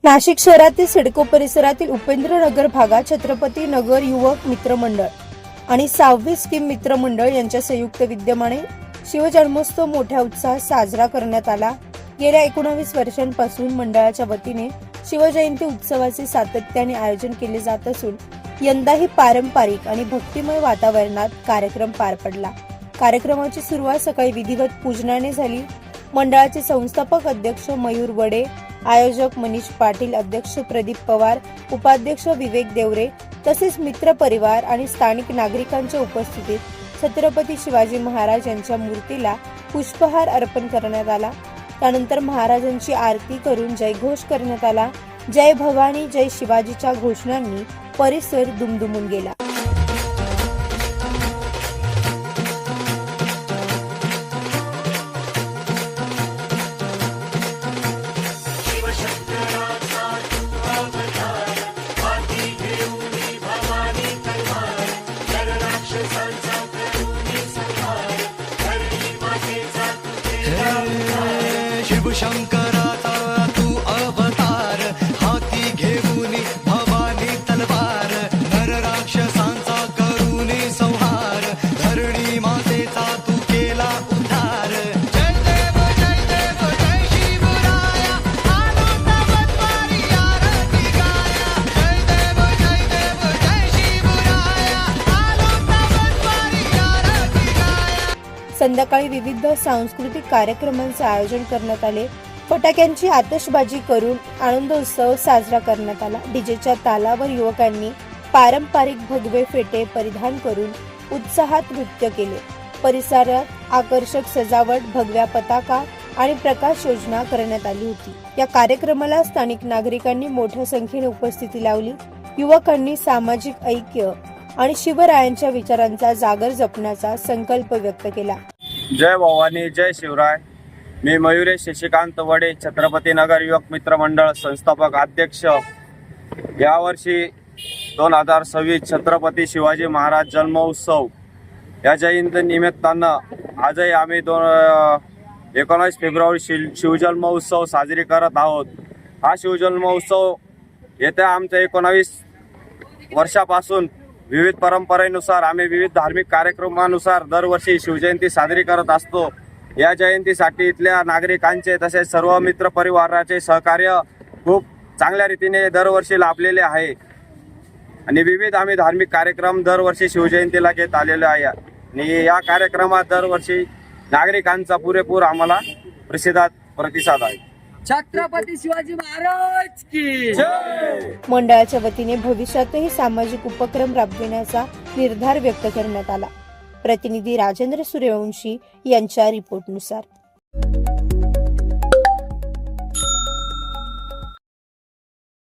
नाशिक शहरातील सिडको परिसरातील उपेंद्रनगर भागात छत्रपती नगर युवक मित्र मंडळ आणि 6वी स्कीम मित्र मंडळ यांच्या संयुक्त विद्यमाने शिवजन्मोत्सव मोठ्या उत्साहात साजरा करण्यात आला। गेल्या 19 वर्षांपासून मंडळाच्या वतीने शिवजयंती उत्सवाचे सातत्याने आयोजन केले जात असून यंदाही पारंपरिक आणि भक्तिमय वातावरणात कार्यक्रम पार पडला। कार्यक्रमाची सुरुवात सकाळी विधिवत पूजनाने झाली। मंडळाचे संस्थापक अध्यक्ष मयूर वडे, आयोजक मनीष पाटील, अध्यक्ष प्रदीप पवार, उपाध्यक्ष विवेक देवरे तसेच मित्र परिवार आणि स्थानिक नागरिकांच्या उपस्थितीत छत्रपती शिवाजी महाराज यांच्या मूर्तीला पुष्पहार अर्पण करण्यात आला। त्यानंतर महाराजांची आरती करून जयघोष करण्यात आला। जय भवानी जय शिवाजीच्या घोषणांनी परिसर दुमदुमून गेला। शिवशंकराचा तू अवतार, हाती घेऊन भवानी तलवार, नर राक्षसांचा करूनी संहार, धरणी मातेचा तू केला उद्धार। जय देव जय शिवराया, आलो नवद्वारी आरती गाया। जय देव जय शिवराया, आलो नवद्वारी आरती गाया। संध्याकाळी विविध सांस्कृतिक कार्यक्रमांचे आयोजन करण्यात आले। फटाक्यांची आतषबाजी करून आनंदोत्सव साजरा करण्यात आला। डीजेच्या तालावर युवकांनी पारंपरिक भगवे फेटे परिधान करून उत्साहात नृत्य केले। परिसरात आकर्षक सजावट, भगव्या पताका आणि प्रकाश योजना करण्यात आली होती। या कार्यक्रमाला स्थानिक नागरिकांनी मोठ्या संख्येने उपस्थिती लावली। युवकांनी सामाजिक ऐक्य आणि शिवरायांच्या विचारांचा जागर जपण्याचा संकल्प व्यक्त केला। जय भवानी जय शिवराय। मी मयुरेश शशिकांत वडे, छत्रपती नगर युवक मित्र मंडळ संस्थापक अध्यक्ष। यावर्षी 2026 छत्रपती शिवाजी महाराज जन्मोत्सव या जयंती निमित्तानं आजही आम्ही 19 फेब्रुवारी शिवजन्मोत्सव साजरी करत आहोत। हा शिवजन्मोत्सव येत्या आमच्या 19 वर्षापासून विविध परंपरेनुसार आम्ही विविध धार्मिक कार्यक्रमानुसार दरवर्षी शिवजयंती साजरी करत असतो। या जयंतीसाठी इथल्या नागरिकांचे तसेच सर्व मित्र परिवाराचे सहकार्य खूप चांगल्या रीतीने दरवर्षी लाभलेले आहे आणि विविध आम्ही धार्मिक कार्यक्रम दरवर्षी शिवजयंतीला घेत आलेलो आहे आणि या कार्यक्रमात दरवर्षी नागरिकांचा पुरेपूर आम्हाला प्रतिसाद आहे। छत्रपती शिवाजी महाराज की जय। मंडळाच्या वतीने भविष्यातही सामाजिक उपक्रम राबविण्याचा निर्धार व्यक्त करण्यात आला। प्रतिनिधी राजेंद्र सूर्यवंशी यांच्या रिपोर्टनुसार।